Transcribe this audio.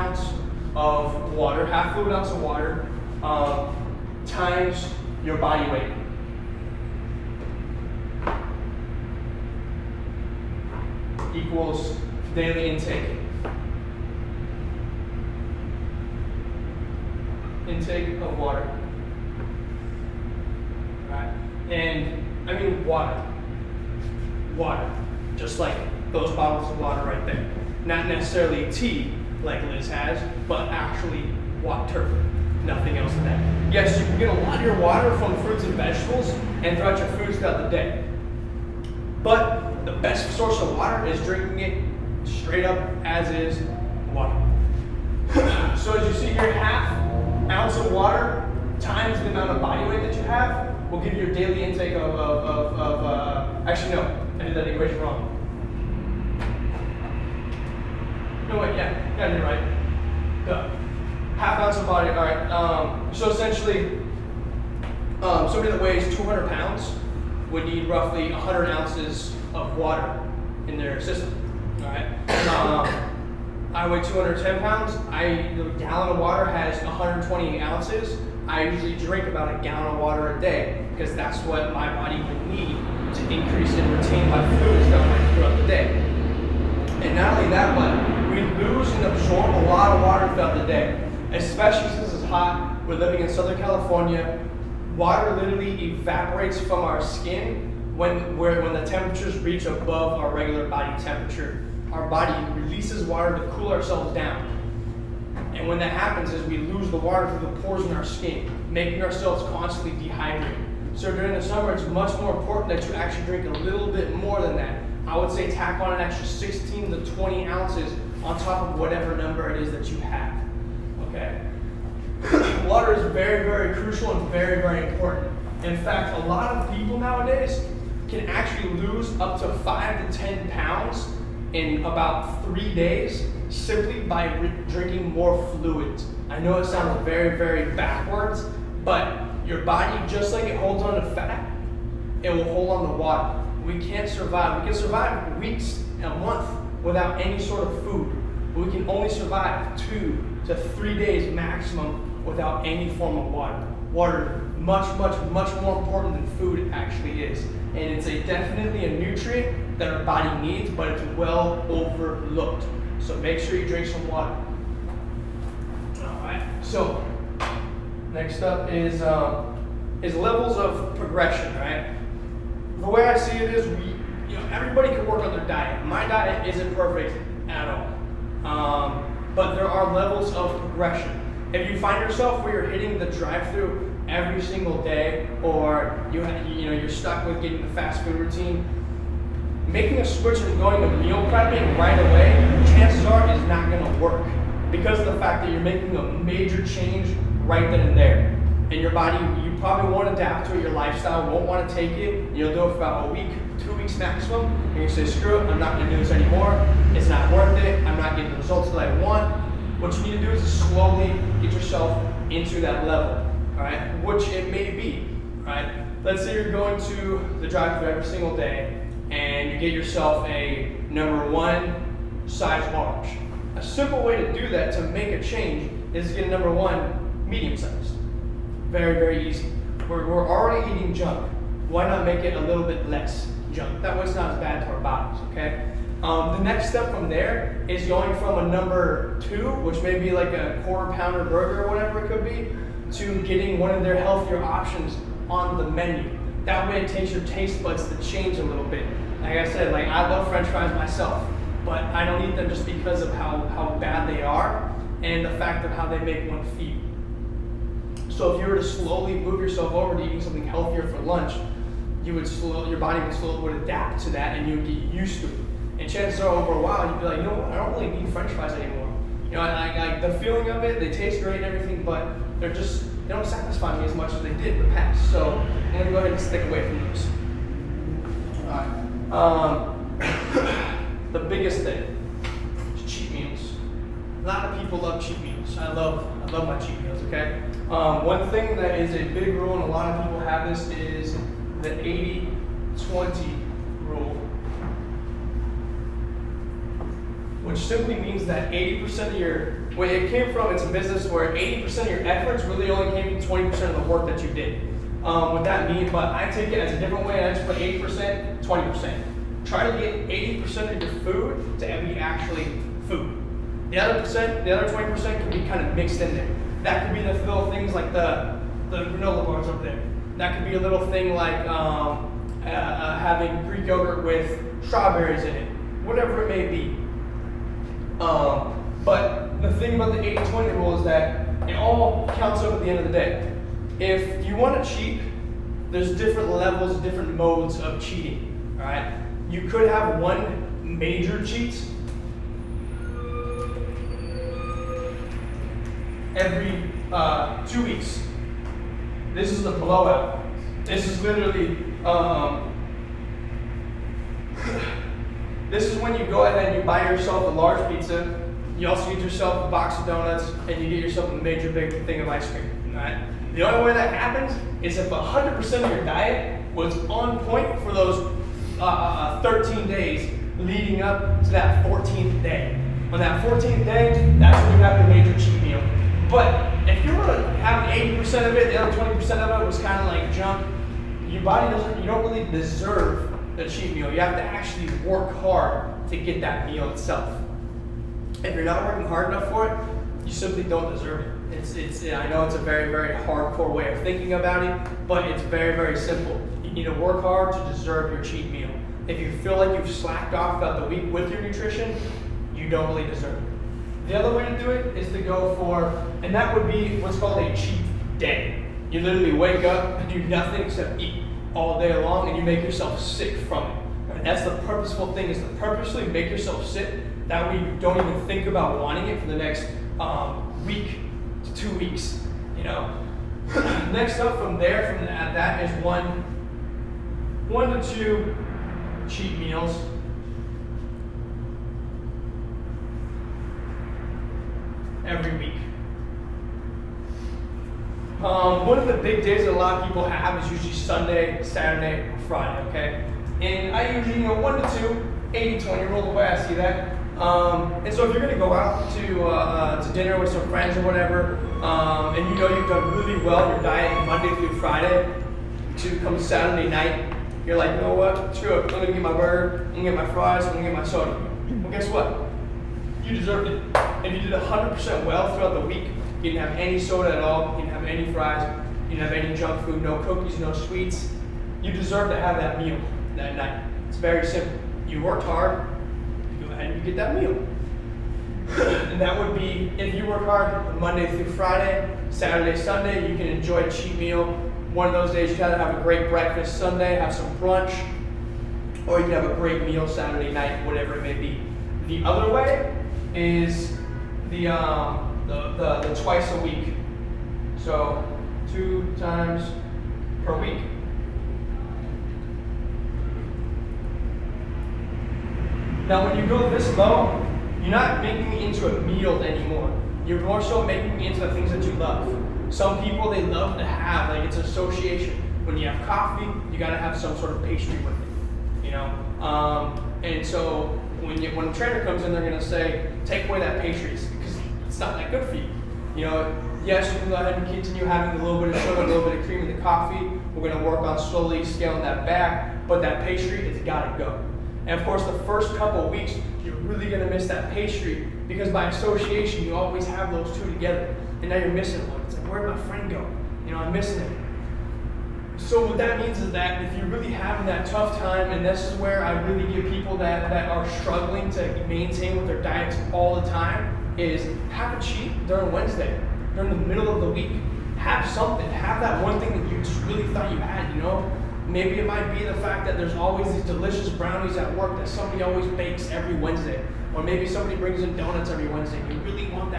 ounce of water, half fluid ounce of water, times your body weight. Equals daily intake. Intake of water. Right? And I mean water. Water. Just like those bottles of water right there. Not necessarily tea like Liz has, but actually water. Nothing else than that. Yes, you can get a lot of your water from fruits and vegetables and throughout your foods throughout the day. But the best source of water is drinking it straight up as is water. So as you see here, half ounce of water times the amount of body weight that you have will give you your daily intake actually no, I did that equation wrong. No wait, yeah, you're right. Duh. Half ounce of body, all right. So essentially, somebody that weighs 200 pounds would need roughly 100 ounces of water in their system, all right? I weigh 210 pounds. The gallon of water has 120 ounces. I usually drink about a gallon of water a day because that's what my body would need to increase and retain my fluids throughout the day. And not only that, but we lose and absorb a lot of water throughout the day, especially since it's hot. We're living in Southern California. Water literally evaporates from our skin when the temperatures reach above our regular body temperature. Our body releases water to cool ourselves down. And when that happens is we lose the water through the pores in our skin, making ourselves constantly dehydrated. So during the summer, it's much more important that you actually drink a little bit more than that. I would say tack on an extra 16 to 20 ounces on top of whatever number it is that you have, okay? Water is very, very crucial and very, very important. In fact, a lot of people nowadays can actually lose up to 5 to 10 pounds in about 3 days simply by drinking more fluids. I know it sounds very, very backwards, but your body, just like it holds on to fat, it will hold on to water. We can't survive. We can survive weeks, a month without any sort of food. But we can only survive 2 to 3 days maximum without any form of water. Water is much, much, much more important than food actually is. And it's definitely a nutrient that our body needs, but it's well overlooked. So make sure you drink some water. All right. So next up is levels of progression. Right. The way I see it is, everybody can work on their diet. My diet isn't perfect at all, but there are levels of progression. If you find yourself where you're hitting the drive-thru every single day, or you're stuck with getting the fast food routine, making a switch and going to meal prepping right away, chances are is not going to work because of the fact that you're making a major change right then and there. And your body, you probably won't adapt to it, your lifestyle won't want to take it. You'll do it for about a week, 2 weeks maximum, and you say, screw it, I'm not going to do this anymore. It's not worth it. I'm not getting the results that I want. What you need to do is slowly get yourself into that level, all right? Which it may be, right? Let's say you're going to the drive-thru every single day, and you get yourself a #1 size large. A simple way to do that to make a change is to get a #1 medium size. Very, very easy. We're already eating junk. Why not make it a little bit less junk? That way it's not as bad to our bodies, okay? The next step from there is going from a #2, which may be like a quarter-pounder burger or whatever it could be, to getting one of their healthier options on the menu. That way it takes your taste buds to change a little bit. Like I said, I love French fries myself, but I don't eat them just because of how bad they are and the fact of how they make one feel. So if you were to slowly move yourself over to eating something healthier for lunch, your body would adapt to that and you would get used to it. And chances are over a while you'd be like, you know what, I don't really need French fries anymore. I like the feeling of it, they taste great and everything, but they don't satisfy me as much as they did in the past. So I'm gonna go ahead and stick away from those. All right. The biggest thing is cheat meals. A lot of people love cheat meals. I love my cheat meals, okay? One thing that is a big rule, and a lot of people have this, is the 80-20 rule. which simply means that 80% of your, where it came from, it's a business where 80% of your efforts really only came from 20% of the work that you did. What that means, but I take it as a different way, I just put 80%, 20%. Try to get 80% of your food to be actually food. The other 20% can be kind of mixed in there. That could be the little things like the granola bars up there. That could be a little thing like having Greek yogurt with strawberries in it, whatever it may be. But the thing about the 80-20 rule is that it all counts up at the end of the day. If you want to cheat, there's different levels, different modes of cheating. All right, you could have one major cheat every 2 weeks. This is a blowout. This is literally, this is when you go ahead and you buy yourself a large pizza, you also get yourself a box of donuts, and you get yourself a major big thing of ice cream, all right? The only way that happens is if 100% of your diet was on point for those 13 days leading up to that 14th day. On that 14th day, that's when you have your major cheat meal. But if you were to have 80% of it, the other 20% of it was kind of like junk, your body doesn't, you don't really deserve the cheat meal. You have to actually work hard to get that meal itself. If you're not working hard enough for it, you simply don't deserve it. I know it's a very, very hardcore way of thinking about it, but it's very, very simple. You need to work hard to deserve your cheat meal. If you feel like you've slacked off throughout the week with your nutrition, you don't really deserve it. The other way to do it is to go for, and that would be what's called a cheat day. You literally wake up and do nothing except eat all day long, and you make yourself sick from it. And that's the purposeful thing, is to purposely make yourself sick. That way you don't even think about wanting it for the next week to 2 weeks. You know. Next up from there, that is one to two cheat meals. Every week. One of the big days that a lot of people have is usually Sunday, Saturday, or Friday, okay? And I usually, 1 to 2, 80-20 rule, the way I see that. And so if you're gonna go out to dinner with some friends or whatever, and you know you've done really well in your diet Monday through Friday, to come Saturday night, you're like, you know what, screw it, I'm gonna get my burger, I'm gonna get my fries, I'm gonna get my soda. Well, guess what? You deserved it. If you did 100% well throughout the week, you didn't have any soda at all, you didn't have any fries, you didn't have any junk food, no cookies, no sweets, you deserve to have that meal that night. It's very simple. You worked hard, you go ahead and you get that meal. And that would be, if you work hard Monday through Friday, Saturday, Sunday, you can enjoy a cheat meal. One of those days you gotta have a great breakfast Sunday, have some brunch, or you can have a great meal Saturday night, whatever it may be. The other way is the twice a week. So 2 times per week. Now when you go this low, you're not making it into a meal anymore. You're more so making it into the things that you love. Some people, they love to have, like, it's an association. When you have coffee, you gotta have some sort of pastry with it, you know? And so when a trainer comes in, they're gonna say, take away that pastry because it's not that good for you. You know, yes, you can go ahead and continue having a little bit of sugar, a little bit of cream in the coffee. We're gonna work on slowly scaling that back, but that pastry, it's gotta go. And of course, the first couple of weeks, you're really gonna miss that pastry because by association, you always have those two together. And now you're missing one. It's like, where'd my friend go? You know, I'm missing him. So what that means is that if you're really having that tough time, and this is where I really give people that are struggling to maintain with their diets all the time, is have a cheat during Wednesday, during the middle of the week. Have something, have that one thing that you just really thought you had, you know? Maybe it might be the fact that there's always these delicious brownies at work that somebody always bakes every Wednesday. Or maybe somebody brings in donuts every Wednesday. You really want that.